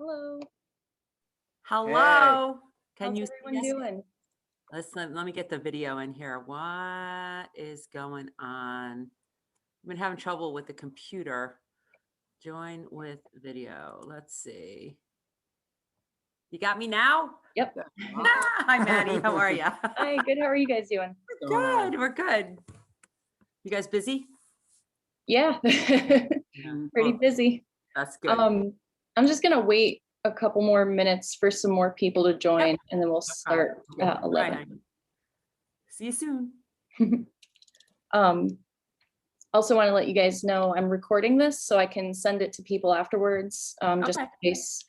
Hello. Hello. Can How's you everyone see us? doing? Let me get the video in here. What is going on? I've been having trouble with the computer. Join with video. Let's see. You got me now? Yep. Hi, Maddie. How are you? Hi, good. How are you guys doing? Good. We're good. You guys busy? Yeah. Pretty busy. That's good. I'm just gonna wait a couple more minutes for some more people to join, Yep. and then we'll start at All right, 11. honey. See you soon. Also want to let you guys know I'm recording this so I can send it to people afterwards, just in Okay. case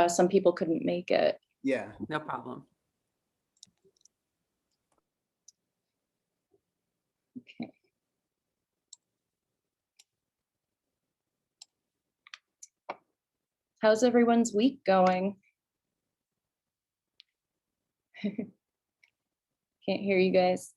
some people couldn't make it. Yeah. No problem. Okay. How's everyone's week going? Can't hear you guys.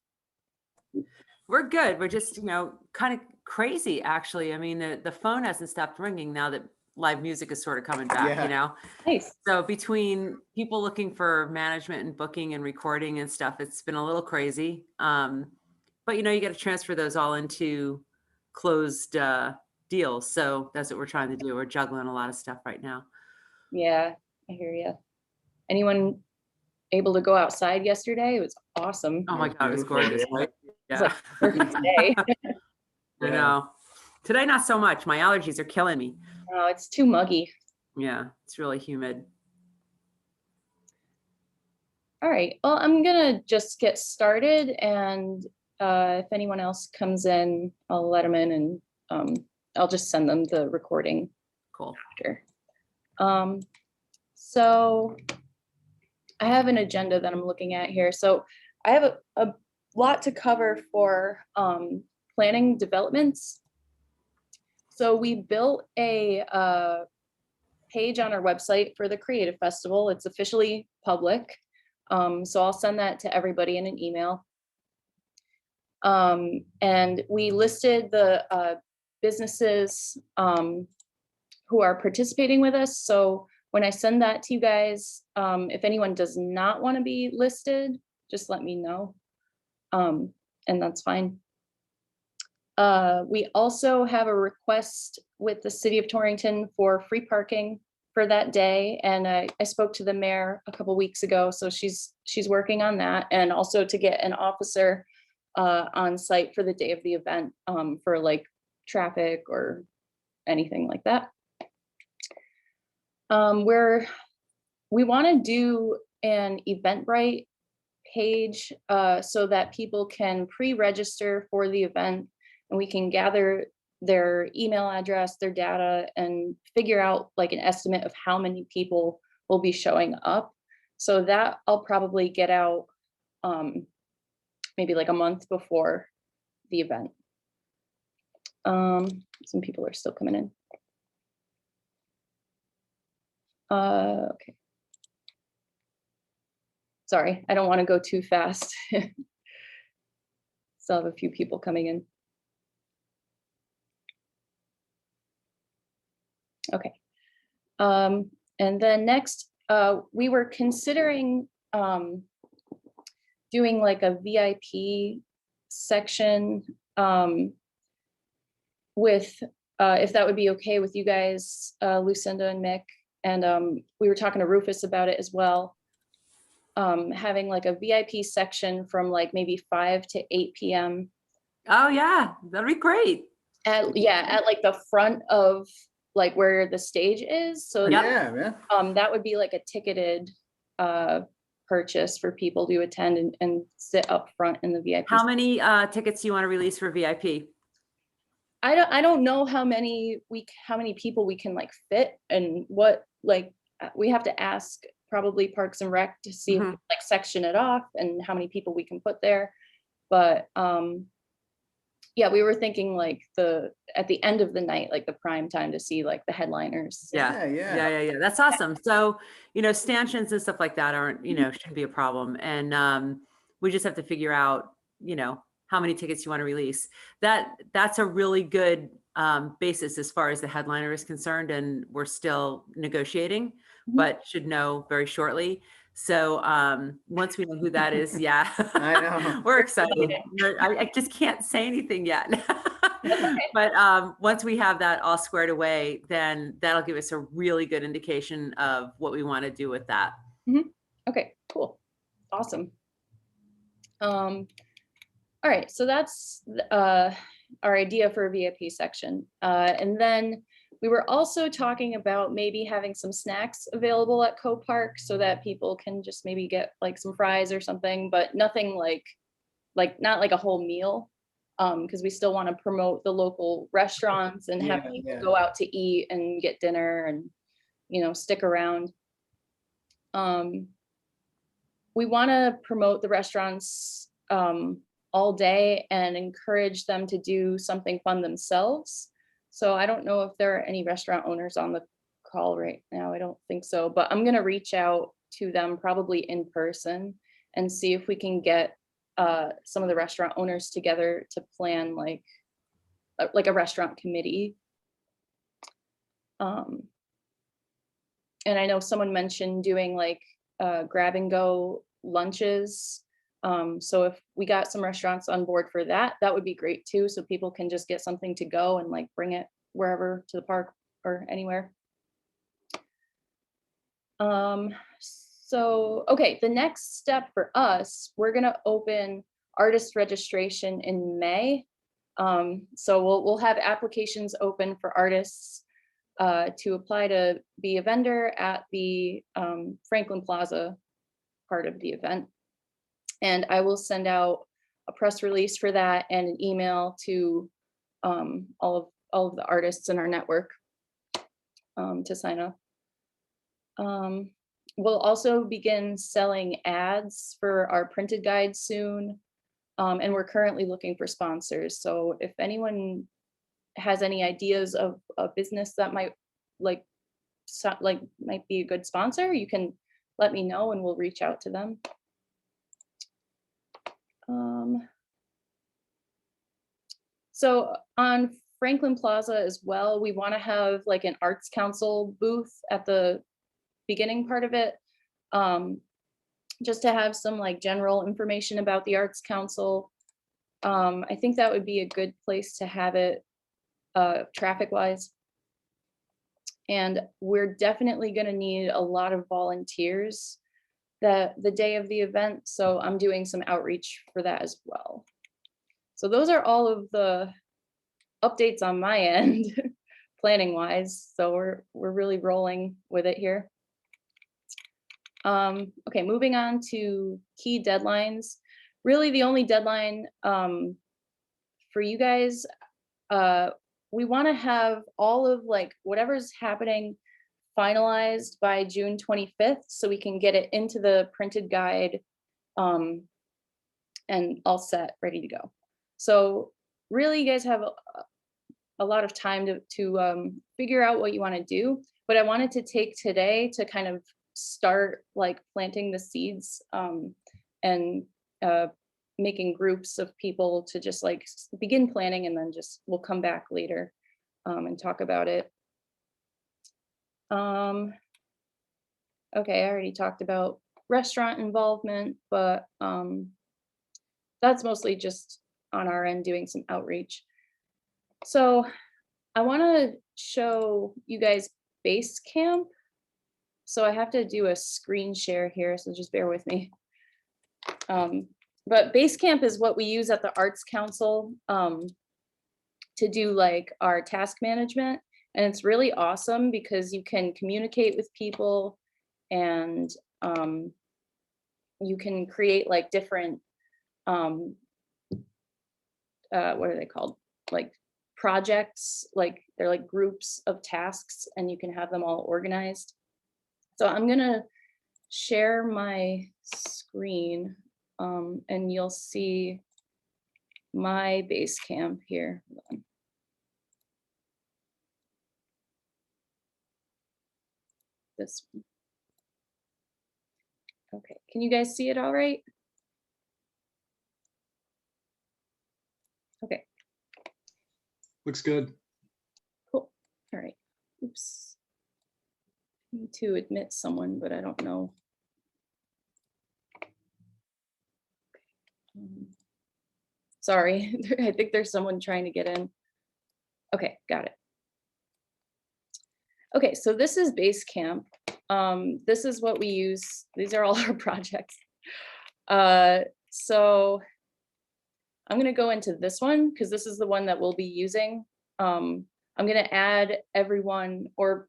We're good. We're just, kind of crazy, actually. I mean, the phone hasn't stopped ringing now that live music is sort of coming back, Yeah. Nice. So between people looking for management and booking and recording and stuff, it's been a little crazy. But, you got to transfer those all into closed deals. So that's what we're trying to do. We're juggling a lot of stuff right now. Yeah, I hear you. Anyone able to go outside yesterday? It was awesome. Oh my God, it was gorgeous, right? It's Yeah. like perfect day. I know. Today, not so much. My allergies are killing me. Oh, it's too muggy. Yeah, it's really humid. All right, well, I'm gonna just get started, and if anyone else comes in, I'll let them in, and I'll just send them the recording Cool. after. So I have an agenda that I'm looking at here. So I have a lot to cover for planning developments. So we built a page on our website for the Creative Festival. It's officially public. So I'll send that to everybody in an email. And we listed the businesses who are participating with us. So when I send that to you guys, if anyone does not want to be listed, just let me know. And that's fine. We also have a request with the City of Torrington for free parking for that day. And I spoke to the mayor a couple weeks ago, so she's working on that, and also to get an officer on site for the day of the event for like traffic or anything like that. We want to do an Eventbrite page so that people can pre-register for the event, and we can gather their email address, their data, and figure out like an estimate of how many people will be showing up. So that I'll probably get out maybe like a month before the event. Some people are still coming in. Okay. Sorry, I don't want to go too fast. Still have a few people coming in. Okay. And then next, we were considering doing like a VIP section with, if that would be okay with you guys, Lucinda and Mick. And we were talking to Rufus about it as well. Having like a VIP section from like maybe 5 to 8 p.m. Oh yeah, that'd be great. At like the front of like where the stage is. So Yeah, man. that would be like a ticketed purchase for people to attend and sit up front in the VIP. How many tickets do you want to release for VIP? I don't know how many people we can like fit, and what, like we have to ask probably Parks and Rec to see if we like section it off and how many people we can put there. But yeah, we were thinking like at the end of the night, like the prime time to see like the headliners. Yeah. That's awesome. So, stanchions and stuff like that aren't, shouldn't be a problem. And we just have to figure out, how many tickets you want to release. That's a really good basis as far as the headliner is concerned, and we're still negotiating, Mhm. but should know very shortly. So once we know who that is, yeah, I know. we're excited. excited. I just can't say anything yet. That's okay. But once we have that all squared away, then that'll give us a really good indication of what we want to do with that. Okay, cool. Awesome. All right, so that's our idea for a VIP section. And then we were also talking about maybe having some snacks available at Co-Park so that people can just maybe get like some fries or something, but nothing like not like a whole meal. Because we still want to promote the local restaurants and have Yeah, people yeah. go out to eat and get dinner and, you know, stick around. We want to promote the restaurants all day and encourage them to do something fun themselves. So I don't know if there are any restaurant owners on the call right now. I don't think so, but I'm going to reach out to them probably in person and see if we can get some of the restaurant owners together to plan like a restaurant committee. And I know someone mentioned doing like grab and go lunches. So if we got some restaurants on board for that, that would be great too. So people can just get something to go and like bring it wherever to the park or anywhere. So, okay, the next step for us, we're gonna open artist registration in May. So we'll have applications open for artists to apply to be a vendor at the Franklin Plaza part of the event. And I will send out a press release for that and an email to all of the artists in our network to sign up. We'll also begin selling ads for our printed guide soon. And we're currently looking for sponsors. So if anyone has any ideas of a business that might might be a good sponsor, you can let me know and we'll reach out to them. So on Franklin Plaza as well, we want to have like an Arts Council booth at the beginning part of it, just to have some like general information about the Arts Council. I think that would be a good place to have it traffic wise. And we're definitely going to need a lot of volunteers the day of the event. So I'm doing some outreach for that as well. So those are all of the updates on my end, planning wise. So we're really rolling with it here. Okay, moving on to key deadlines. Really the only deadline for you guys, we want to have all of like whatever's happening finalized by June 25th so we can get it into the printed guide and all set, ready to go. So really you guys have a lot of time to figure out what you want to do, but I wanted to take today to kind of start like planting the seeds and making groups of people to just like begin planning, and then just we'll come back later and talk about it. Okay, I already talked about restaurant involvement, but that's mostly just on our end doing some outreach. So I want to show you guys Basecamp. So I have to do a screen share here, so just bear with me. But Basecamp is what we use at the Arts Council to do like our task management. And it's really awesome because you can communicate with people and you can create like different, what are they called? Like projects, like they're like groups of tasks and you can have them all organized. So I'm gonna share my screen and you'll see my Basecamp here. Hold on. This one. Okay, can you guys see it all right? Okay. Looks good. All right, oops. I need to admit someone, but I don't know. Sorry, I think there's someone trying to get in. Okay, got it. Okay, so this is Basecamp. This is what we use. These are all our projects. So I'm gonna go into this one because this is the one that we'll be using. I'm gonna add everyone, or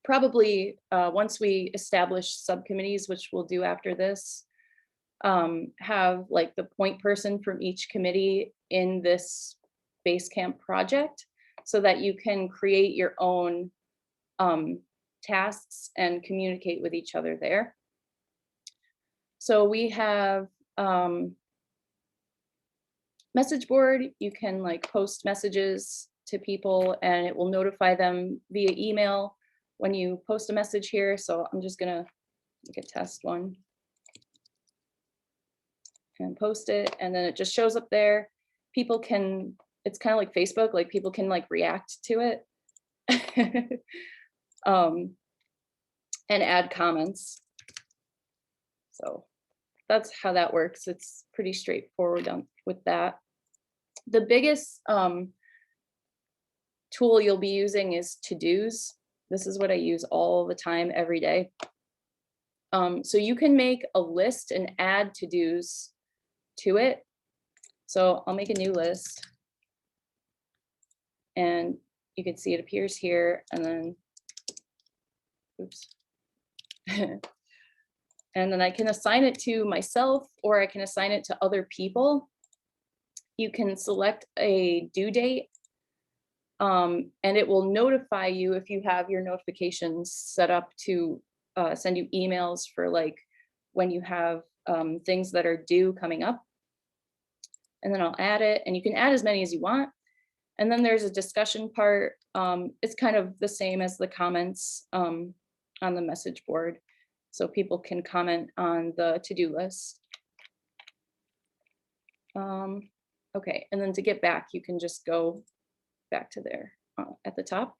probably once we establish subcommittees, which we'll do after this, have like the point person from each committee in this Basecamp project so that you can create your own tasks and communicate with each other there. So we have message board. You can like post messages to people and it will notify them via email when you post a message here. So I'm just gonna make a test one and post it, and then it just shows up there. People can, it's kind of like Facebook, like people can like react to it and add comments. So that's how that works. It's pretty straightforward with that. The biggest tool you'll be using is to-dos. This is what I use all the time, every day. So you can make a list and add to-dos to it. So I'll make a new list and you can see it appears here, and then, oops. And then I can assign it to myself or I can assign it to other people. You can select a due date and it will notify you if you have your notifications set up to send you emails for like when you have things that are due coming up. And then I'll add it, and you can add as many as you want. And then there's a discussion part. It's kind of the same as the comments on the message board. So people can comment on the to-do list. Okay, and then to get back, you can just go back to there at the top.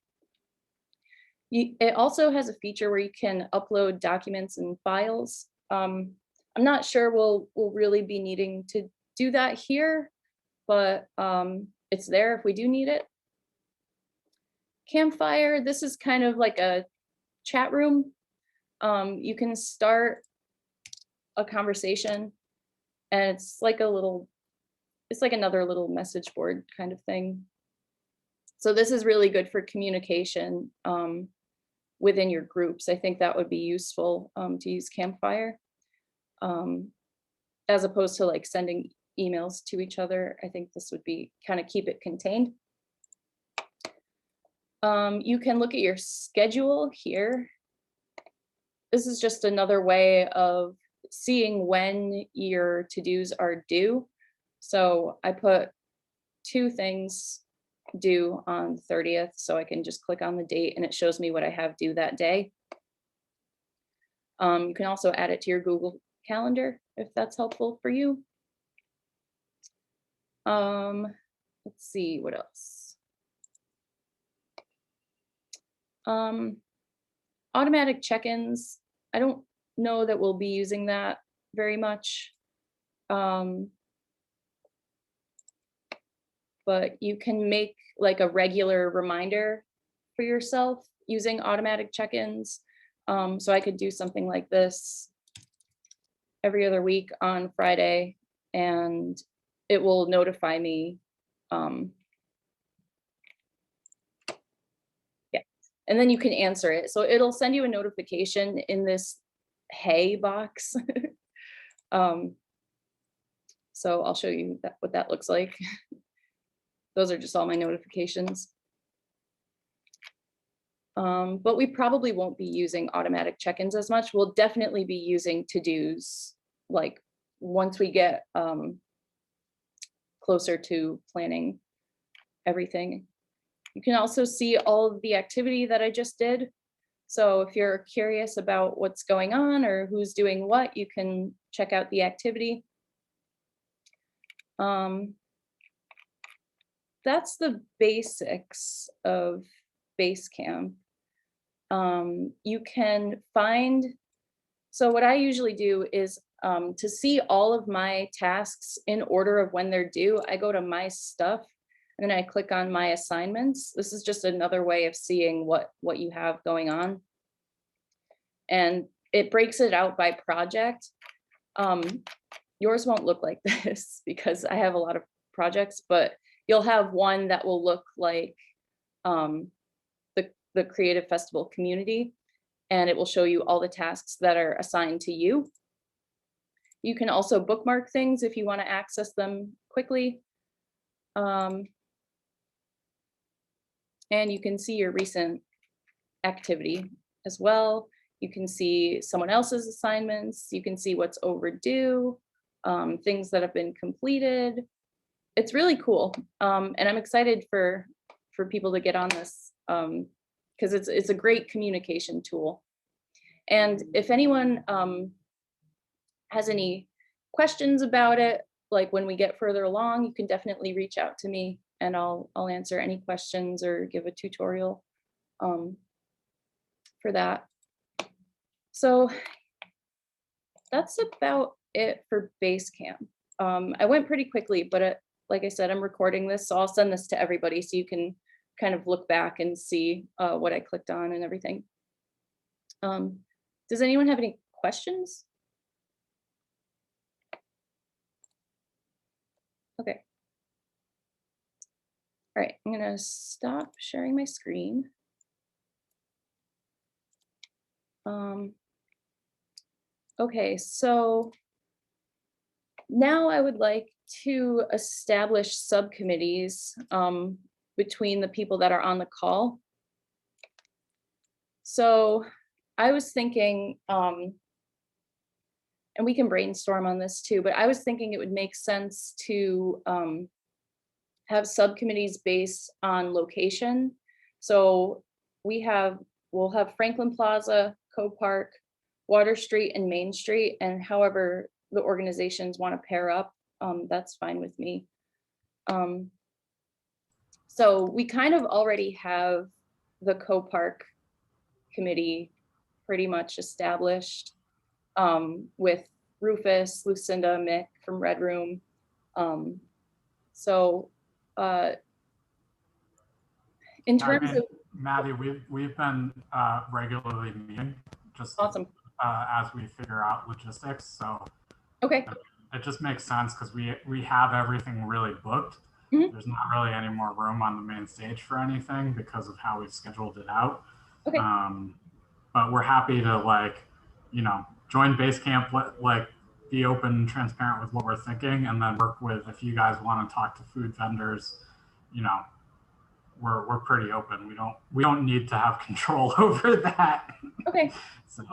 It also has a feature where you can upload documents and files. I'm not sure we'll really be needing to do that here, but it's there if we do need it. Campfire, this is kind of like a chat room. You can start a conversation and it's like another little message board kind of thing. So this is really good for communication within your groups. I think that would be useful to use Campfire as opposed to like sending emails to each other. I think this would be kind of keep it contained. You can look at your schedule here. This is just another way of seeing when your to-dos are due. So I put 2 things due on the 30th, so I can just click on the date and it shows me what I have due that day. You can also add it to your Google Calendar if that's helpful for you. Let's see what else. Automatic check-ins. I don't know that we'll be using that very much. But you can make like a regular reminder for yourself using automatic check-ins. So I could do something like this every other week on Friday, and it will notify me. Yeah, and then you can answer it. So it'll send you a notification in this hey box. So I'll show you what that looks like. Those are just all my notifications. But we probably won't be using automatic check-ins as much. We'll definitely be using to-dos, like once we get closer to planning everything. You can also see all of the activity that I just did. So if you're curious about what's going on or who's doing what, you can check out the activity. that's the basics of Basecamp. You can find, so what I usually do is to see all of my tasks in order of when they're due, I go to my stuff and then I click on my assignments. This is just another way of seeing what you have going on. And it breaks it out by project. Yours won't look like this because I have a lot of projects, but you'll have one that will look like the Creative Festival community, and it will show you all the tasks that are assigned to you. You can also bookmark things if you want to access them quickly. And you can see your recent activity as well. You can see someone else's assignments. You can see what's overdue, things that have been completed. It's really cool. And I'm excited for people to get on this because it's a great communication tool. And if anyone has any questions about it, like when we get further along, you can definitely reach out to me and I'll answer any questions or give a tutorial for that. So that's about it for Basecamp. I went pretty quickly, but like I said, I'm recording this, so I'll send this to everybody so you can kind of look back and see what I clicked on and everything. Does anyone have any questions? Okay. All right, I'm gonna stop sharing my screen. Okay, so now I would like to establish subcommittees between the people that are on the call. So I was thinking, and we can brainstorm on this too, but I was thinking it would make sense to have subcommittees based on location. So we'll have Franklin Plaza, Co-Park, Water Street, and Main Street, and however the organizations want to pair up, that's fine with me. So we kind of already have the Co-Park committee pretty much established with Rufus, Lucinda, Mick from Red Room. So in terms of Maddie, we've been regularly meeting just awesome as we figure out logistics. So okay, it just makes sense because we have everything really booked. Mm-hmm. There's not really any more room on the main stage for anything because of how we've scheduled it out. Okay. But we're happy to join Basecamp, be open and transparent with what we're thinking, and then work with, if you guys want to talk to food vendors, we're pretty open. We don't need to have control over that. Okay. So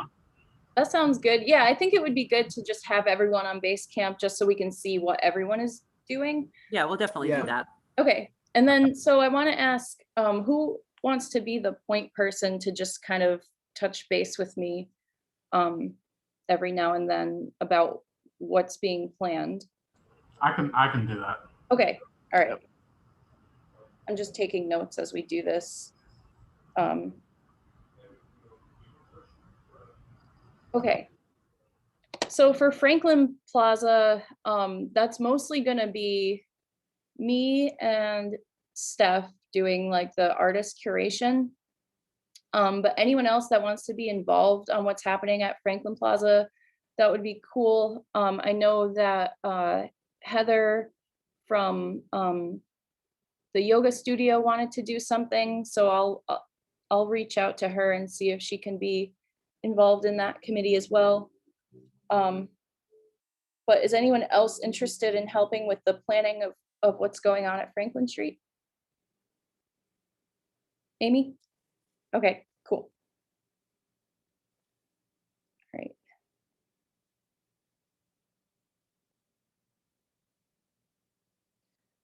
that sounds good. Yeah, I think it would be good to just have everyone on Basecamp just so we can see what everyone is doing. Yeah, we'll definitely do that. Okay. And then, so I want to ask, who wants to be the point person to just kind of touch base with me every now and then about what's being planned? I can do that. Okay. All right. I'm just taking notes as we do this. Okay. So for Franklin Plaza, that's mostly going to be me and Steph doing like the artist curation. But anyone else that wants to be involved on what's happening at Franklin Plaza, that would be cool. I know that Heather from the yoga studio wanted to do something, so I'll reach out to her and see if she can be involved in that committee as well. But is anyone else interested in helping with the planning of what's going on at Franklin Street? Amy? Okay, cool. All right.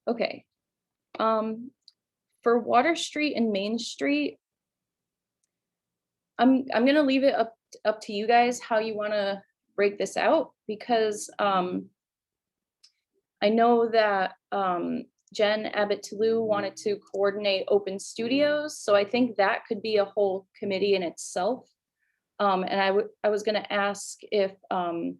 Okay. For Water Street and Main Street, I'm gonna leave it up to you guys how you want to break this out, because I know that Jen Abbott-Toulouse wanted to coordinate open studios. So I think that could be a whole committee in itself. And I was gonna ask if the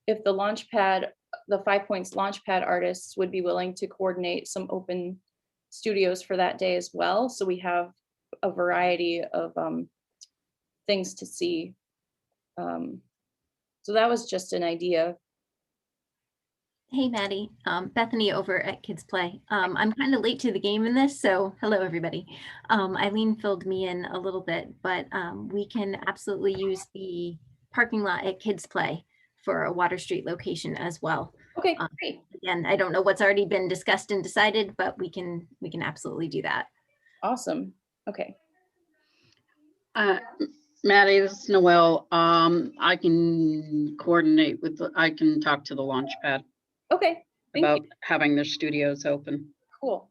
Launchpad, the 5 Points Launchpad artists would be willing to coordinate some open studios for that day as well. So we have a variety of things to see. So that was just an idea. Hey, Maddie. Bethany over at Kids Play. I'm kind of late to the game in this, so hello, everybody. Eileen filled me in a little bit, but we can absolutely use the parking lot at Kids Play for a Water Street location as well. Okay, great. Again, I don't know what's already been discussed and decided, but we can absolutely do that. Awesome. Okay. Maddie, this is Noelle. I can coordinate with, I can talk to the Launchpad Okay. Thank about you. having their studios open. Cool.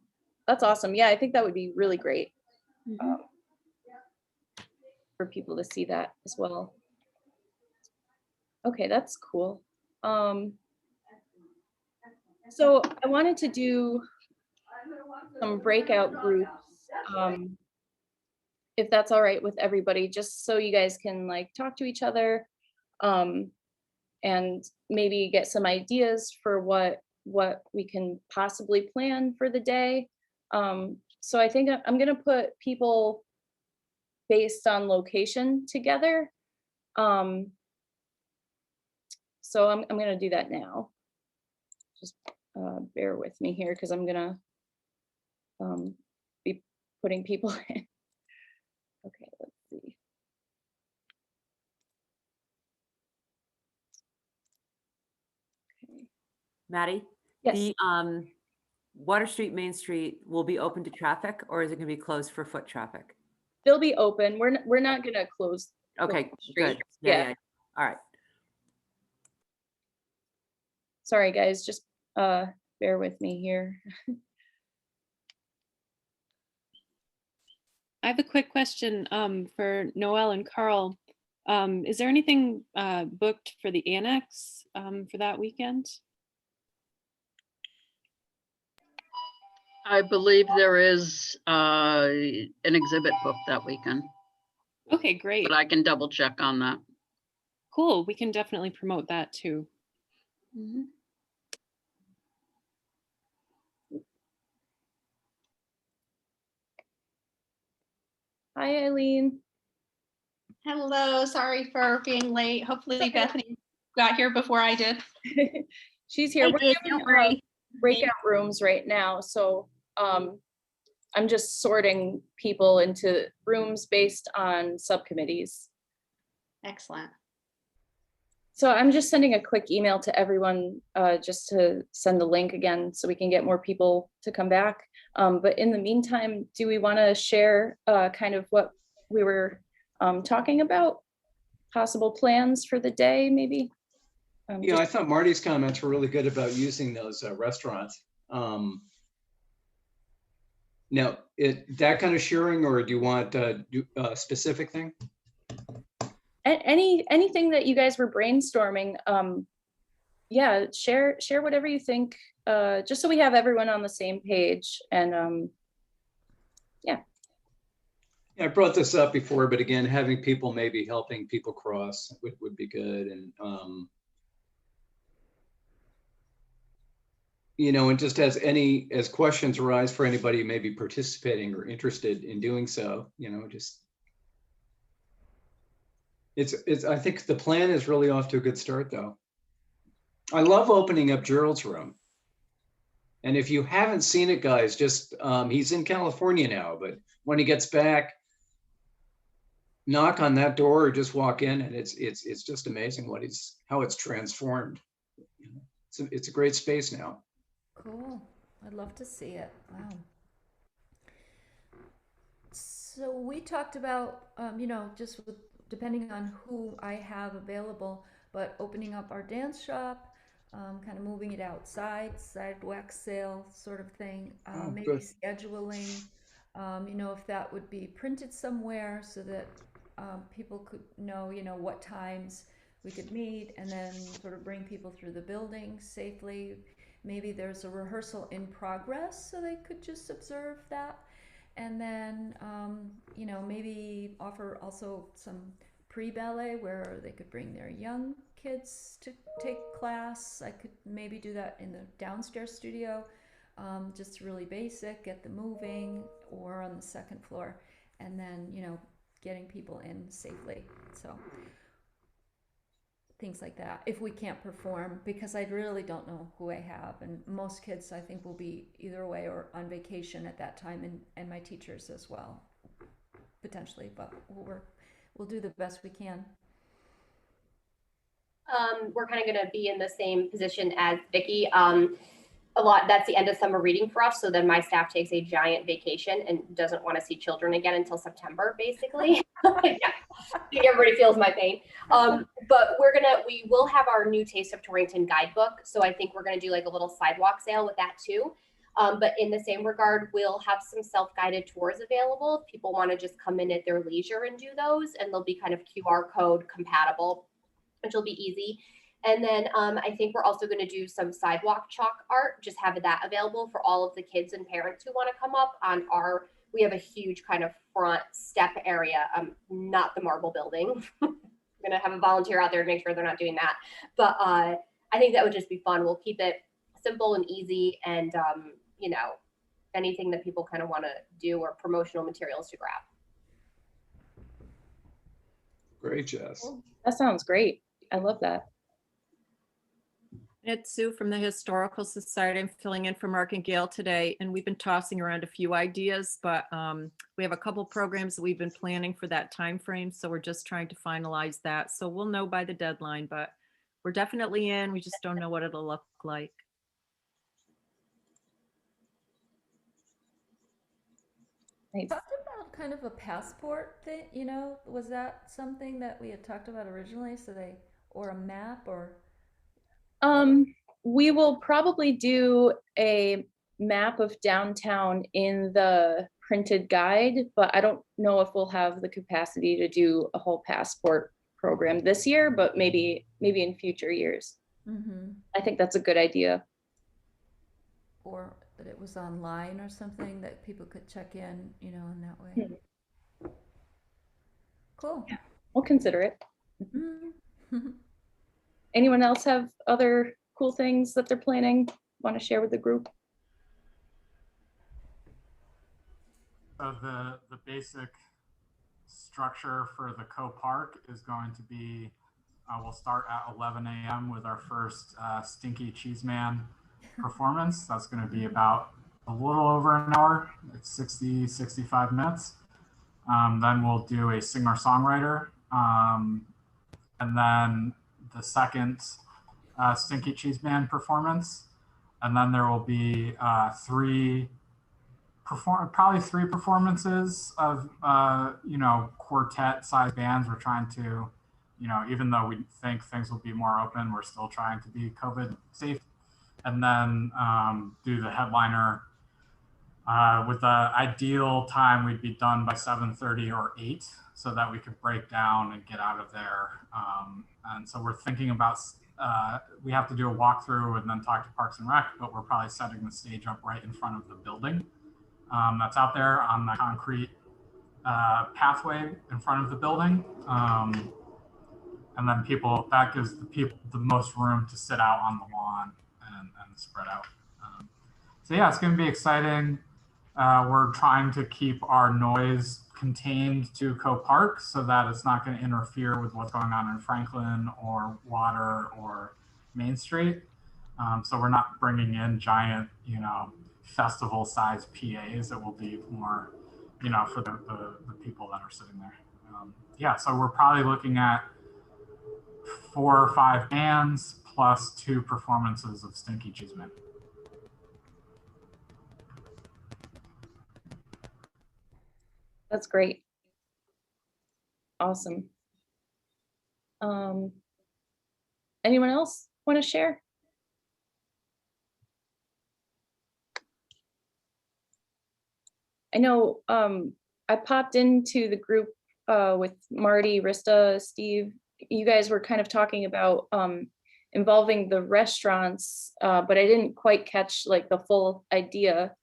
That's awesome. Yeah, I think that would be really great for people to see that as well. Okay, that's cool. So I wanted to do some breakout groups, if that's all right with everybody, just so you guys can like talk to each other, and maybe get some ideas for what we can possibly plan for the day. So I think I'm gonna put people based on location together. So I'm gonna do that now. Just bear with me here because I'm gonna be putting people in. Okay, let's see. Okay. Maddie? Yes. The Water Street, Main Street will be open to traffic, or is it gonna be closed for foot traffic? They'll be open. We're not gonna close. Okay, the street. good. Yeah. All right. Sorry, guys, just bear with me here. I have a quick question for Noelle and Carl. Is there anything booked for the annex for that weekend? I believe there is an exhibit book that weekend, Okay, great. but I can double check on that. Cool. We can definitely promote that too. Hi, Eileen. Hello, sorry for being late. Hopefully Bethany got here before I did. She's here. I We're did, doing don't worry. breakout rooms right now, so I'm just sorting people into rooms based on subcommittees. Excellent. So I'm just sending a quick email to everyone just to send the link again so we can get more people to come back. But in the meantime, do we want to share kind of what we were talking about? Possible plans for the day, maybe? Yeah, I thought Marty's comments were really good about using those restaurants. Now, that kind of sharing, or do you want a specific thing? Anything that you guys were brainstorming, yeah, share whatever you think, just so we have everyone on the same page. And yeah. I brought this up before, but again, having people maybe helping people cross would be good. And you know, and just as questions arise for anybody who may be participating or interested in doing so, you know, just I think the plan is really off to a good start, though. I love opening up Gerald's room. And if you haven't seen it, guys, just he's in California now, but when he gets back, knock on that door or just walk in, and it's just amazing how it's transformed. It's a great space now. Cool. I'd love to see it. Wow. So we talked about, you know, just depending on who I have available, but opening up our dance shop, kind of moving it outside, sidewalk sale sort of thing, maybe good. scheduling, you know, if that would be printed somewhere so that people could know, you know, what times we could meet, and then sort of bring people through the building safely. maybe there's a rehearsal in progress, so they could just observe that. And then, you know, maybe offer also some pre-ballet where they could bring their young kids to take class. I could maybe do that in the downstairs studio, just really basic, get them moving, or on the second floor, and then, you know, getting people in safely. So things like that, if we can't perform, because I really don't know who I have, and most kids I think will be either away or on vacation at that time, and my teachers as well, potentially, but we'll do the best we can. We're kind of going to be in the same position as Vicki. That's the end of summer reading for us. So then my staff takes a giant vacation and doesn't want to see children again until September, basically. Yeah, I think everybody feels my pain. But we will have our new Taste of Torrington guidebook. So I think we're going to do like a little sidewalk sale with that too. But in the same regard, we'll have some self-guided tours available if people want to just come in at their leisure and do those, and they'll be kind of QR code compatible, which will be easy. And then I think we're also going to do some sidewalk chalk art, just have that available for all of the kids and parents who want to come up on we have a huge kind of front step area, not the marble building. I'm going to have a volunteer out there to make sure they're not doing that. But I think that would just be fun. We'll keep it simple and easy, and, you know, anything that people kind of want to do or promotional materials to grab. Great, Jess. That sounds great. I love that. It's Sue from the Historical Society. I'm filling in for Mark and Gail today, and we've been tossing around a few ideas, but we have a couple programs that we've been planning for that time frame, so we're just trying to finalize that. So we'll know by the deadline, but we're definitely in. We just don't know what it'll look like. Nice. Talked about kind of a passport thing, you know, was that something that we had talked about originally? Or a map, or? We will probably do a map of downtown in the printed guide, but I don't know if we'll have the capacity to do a whole passport program this year, but maybe in future years. Mm-hmm. I think that's a good idea. Or that it was online or something that people could check in, you know, in that way. Cool. Yeah, we'll consider it. Mm-hmm. Anyone else have other cool things that they're planning, want to share with the group? So the basic structure for the co-park is going to be, we'll start at 11 a.m. with our first Stinky Cheese Man performance. That's going to be about a little over an hour. It's 65 minutes. Then we'll do a singer-songwriter. And then the second Stinky Cheese Man performance. And then there will be probably three performances of, you know, quartet-sized bands. We're trying to, you know, even though we think things will be more open, we're still trying to be COVID safe. And then do the headliner with the ideal time, we'd be done by 7:30 or 8 so that we could break down and get out of there. And so we're thinking about, we have to do a walkthrough and then talk to Parks and Rec, but we're probably setting the stage up right in front of the building that's out there on the concrete pathway in front of the building. And then that gives the people the most room to sit out on the lawn and spread out. So yeah, it's going to be exciting. We're trying to keep our noise contained to Co-Park so that it's not going to interfere with what's going on in Franklin or Water or Main Street. So we're not bringing in giant, you know, festival-sized PAs. It will be more, you know, for the people that are sitting there. Yeah, so we're probably looking at 4 or 5 bands plus 2 performances of Stinky Cheese Man. That's great. Awesome. Anyone else want to share? I know I popped into the group with Marty, Rista, Steve. You guys were kind of talking about involving the restaurants, but I didn't quite catch like the full idea.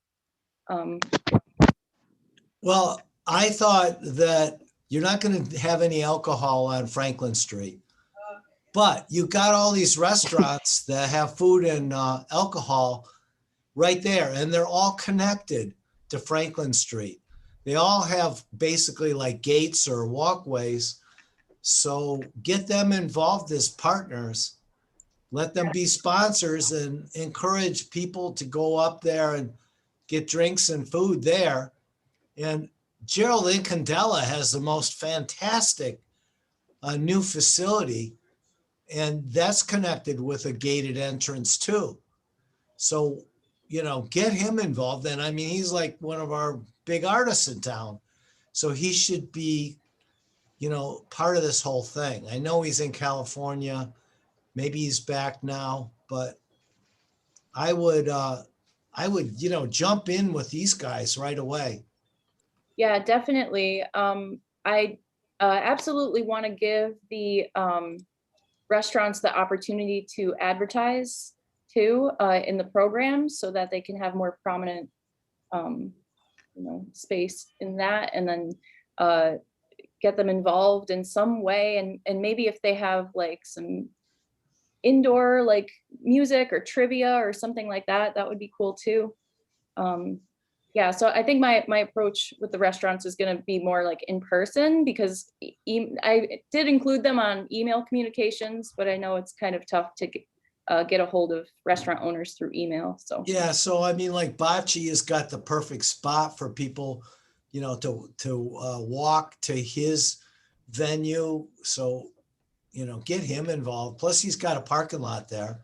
Well, I thought that you're not going to have any alcohol on Franklin Street, but you got all these restaurants that have food and alcohol right there, and they're all connected to Franklin Street. They all have basically like gates or walkways. So get them involved as partners. Let them be sponsors and encourage people to go up there and get drinks and food there. And Gerald Incandela has the most fantastic new facility, and that's connected with a gated entrance too. So, you know, get him involved. And I mean, he's like one of our big artists in town. So he should be, you know, part of this whole thing. I know he's in California. Maybe he's back now, but I would, you know, jump in with these guys right away. Yeah, definitely. I absolutely want to give the restaurants the opportunity to advertise too in the program, so that they can have more prominent, you know, space in that, and then get them involved in some way. And maybe if they have like some indoor like music or trivia or something like that, that would be cool too. Yeah, so I think my approach with the restaurants is going to be more like in person, because I did include them on email communications, but I know it's kind of tough to get a hold of restaurant owners through email. So yeah, so I mean, like Bocce has got the perfect spot for people, you know, to walk to his venue. So, you know, get him involved. Plus, he's got a parking lot there,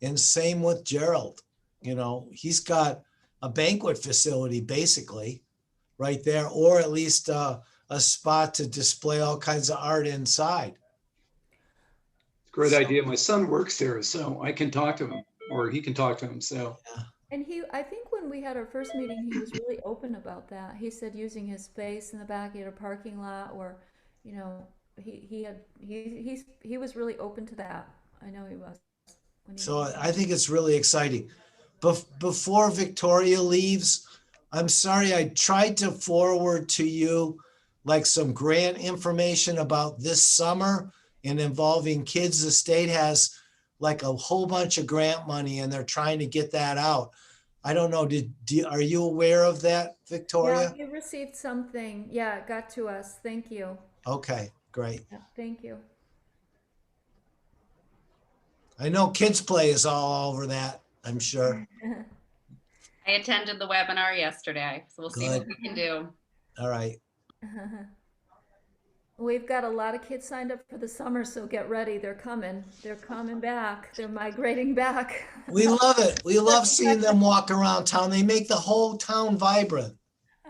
and same with Gerald. You know, he's got a banquet facility basically right there, or at least a spot to display all kinds of art inside. Great idea. My son works there, so I can talk to him, or he can talk to him. So, Yeah. And I think when we had our first meeting, he was really open about that. He said using his space in the back, he had a parking lot, or, you know, he was really open to that. I know he was. So I think it's really exciting. Before Victoria leaves, I'm sorry, I tried to forward to you like some grant information about this summer and involving kids. The state has like a whole bunch of grant money, and they're trying to get that out. I don't know, are you aware of that, Victoria? Yeah, we received something. Yeah, it got to us. Thank you. Okay, great. Yeah, thank you. I know Kids Play is all over that, I'm sure. I attended the webinar yesterday, so we'll see what we can do. All right. We've got a lot of kids signed up for the summer, so get ready. They're coming. They're coming back. They're migrating back. We love it. We love seeing them walk around town. They make the whole town vibrant.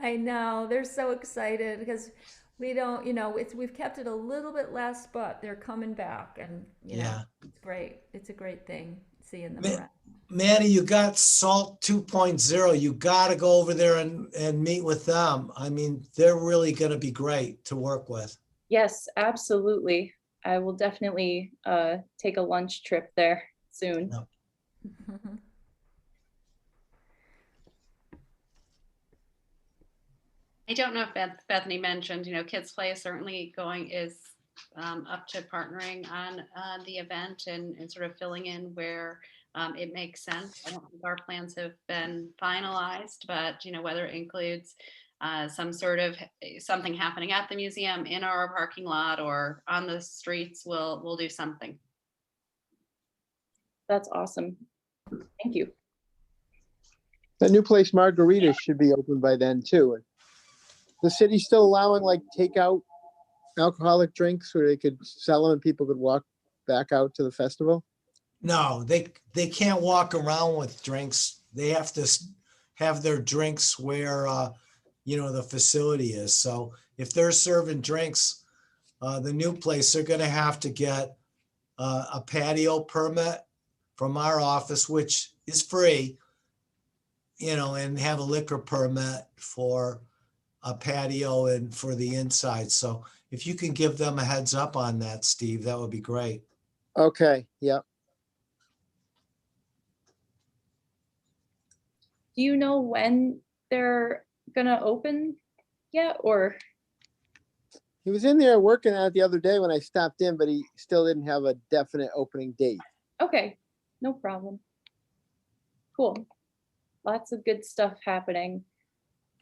I know. They're so excited because we don't, you know, we've kept it a little bit less, but they're coming back, and you know, it's great. It's a great thing seeing them around. Maddie, you got SALT 2.0. You got to go over there and meet with them. I mean, they're really going to be great to work with. yes, absolutely. I will definitely take a lunch trip there soon. No. I don't know if Bethany mentioned, you know, Kids Play is certainly is up to partnering on the event and sort of filling in where it makes sense. I don't think our plans have been finalized, but, you know, whether it includes some sort of something happening at the museum, in our parking lot, or on the streets, we'll do something. That's awesome. Thank you. That new place Margarita should be open by then too. The city's still allowing like takeout alcoholic drinks where they could sell them and people could walk back out to the festival? No, they can't walk around with drinks. They have to have their drinks where, you know, the facility is. So if they're serving drinks, the new place, they're going to have to get a patio permit from our office, which is free, you know, and have a liquor permit for a patio and for the inside. So if you can give them a heads up on that, Steve, that would be great. Okay, yeah. do you know when they're gonna open yet, or? He was in there working on it the other day when I stopped in, but he still didn't have a definite opening date. Okay, no problem. Cool. Lots of good stuff happening.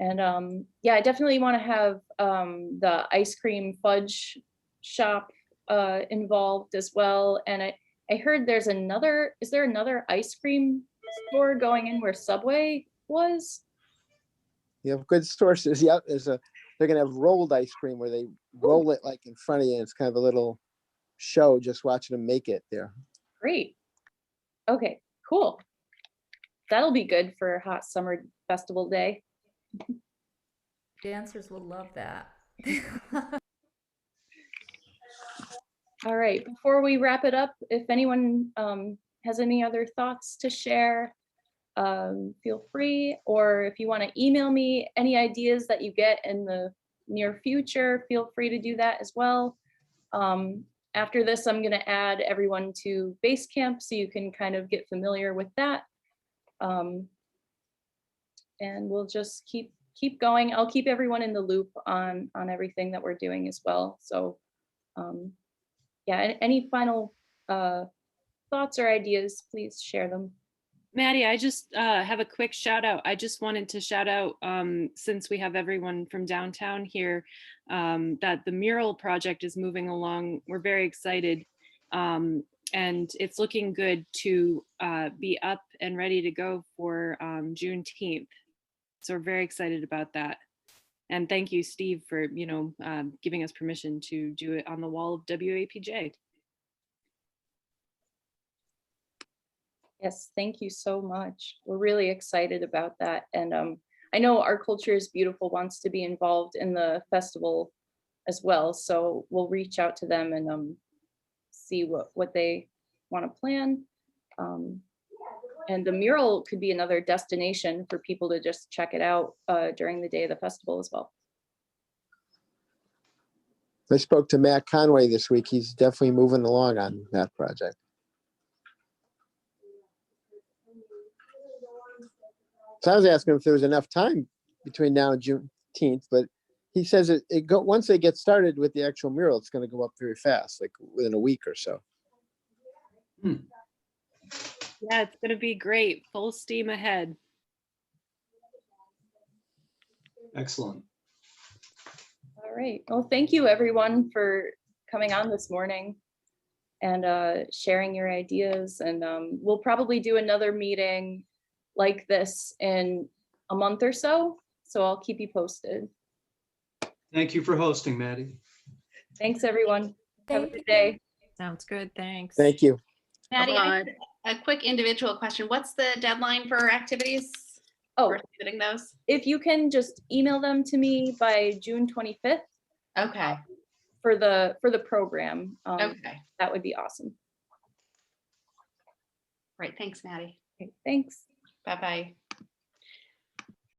And yeah, I definitely want to have the ice cream fudge shop involved as well. And I heard there's another, is there another ice cream store going in where Subway was? You have good sources. Yep, they're gonna have rolled ice cream where they roll it like in front of you. And it's kind of a little show just watching them make it there. Great. Okay, cool. That'll be good for a hot summer festival day. Dancers will love that. All right, before we wrap it up, if anyone has any other thoughts to share, feel free, or if you want to email me any ideas that you get in the near future, feel free to do that as well. After this, I'm going to add everyone to Basecamp so you can kind of get familiar with that. And we'll just keep going. I'll keep everyone in the loop on everything that we're doing as well. So yeah, any final thoughts or ideas, please share them. Maddie, I just have a quick shout out. I just wanted to shout out, since we have everyone from downtown here, that the mural project is moving along. We're very excited. And it's looking good to be up and ready to go for Juneteenth. So we're very excited about that. And thank you, Steve, for giving us permission to do it on the wall of WAPJ. Yes, thank you so much. We're really excited about that. And I know Our Culture is Beautiful wants to be involved in the festival as well. So we'll reach out to them and see what they want to plan. And the mural could be another destination for people to just check it out during the day of the festival as well. I spoke to Matt Conway this week. He's definitely moving along on that project. So I was asking if there was enough time between now and Juneteenth, but he says once they get started with the actual mural, it's going to go up very fast, like within a week or so. Yeah, it's going to be great. Full steam ahead. Excellent. All right. Well, thank you everyone for coming on this morning and sharing your ideas. And we'll probably do another meeting like this in a month or so. So I'll keep you posted. Thank you for hosting, Maddie. Thanks, everyone. Have a Thank good you. day. Sounds good. Thanks. Thank you. Maddie, Bye-bye. a quick individual question. What's the deadline for activities? Oh, For submitting those? if you can just email them to me by June 25th Okay. for the program, Okay. that would be awesome. Great. Thanks, Maddie. Okay, thanks. Bye-bye.